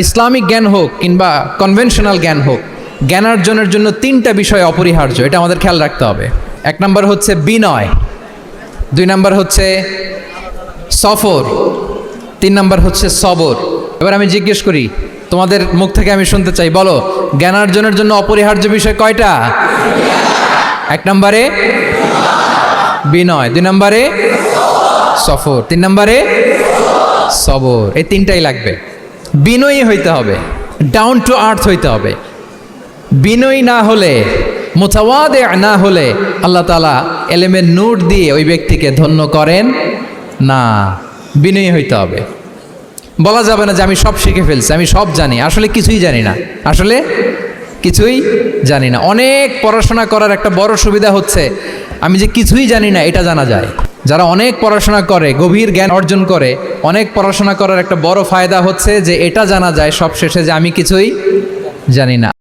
Islamic জ্ঞান হোক কিংবা কনভেনশনাল জ্ঞান হোক, জ্ঞান অর্জনের জন্য তিনটা বিষয় অপরিহার্য, এটা আমাদের খেয়াল রাখতে হবে। এক নম্বর হচ্ছে বিনয়, দুই নম্বর হচ্ছে সফর, তিন নম্বর হচ্ছে সবর। এবার আমি জিজ্ঞেস করি, তোমাদের মুখ থেকে আমি শুনতে চাই, বলো জ্ঞান অর্জনের জন্য অপরিহার্য বিষয় কয়টা? এক নম্বরে বিনয়, দুই নম্বরে সফর, তিন নম্বরে সবর। এই তিনটাই লাগবে। বিনয়ী হইতে হবে, ডাউন টু আর্থ হইতে হবে। বিনয়ী না হলে, মুতাওয়াদে না হলে আল্লাহ তাআলা এলেমের নূর দিয়ে ওই ব্যক্তিকে ধন্য করেন না। বিনয়ী হইতে হবে। বলা যাবে না যে আমি সব শিখে ফেলছি, আমি সব জানি, আসলে কিছুই জানি না, আসলে কিছুই জানি না। অনেক পড়াশোনা করার একটা বড় সুবিধা হচ্ছে আমি যে কিছুই জানি না এটা জানা যায়। যারা অনেক পড়াশোনা করে, গভীর জ্ঞান অর্জন করে, অনেক পড়াশোনা করার একটা বড় ফায়দা হচ্ছে যে এটা জানা যায় সব শেষে যে আমি কিছুই জানি না।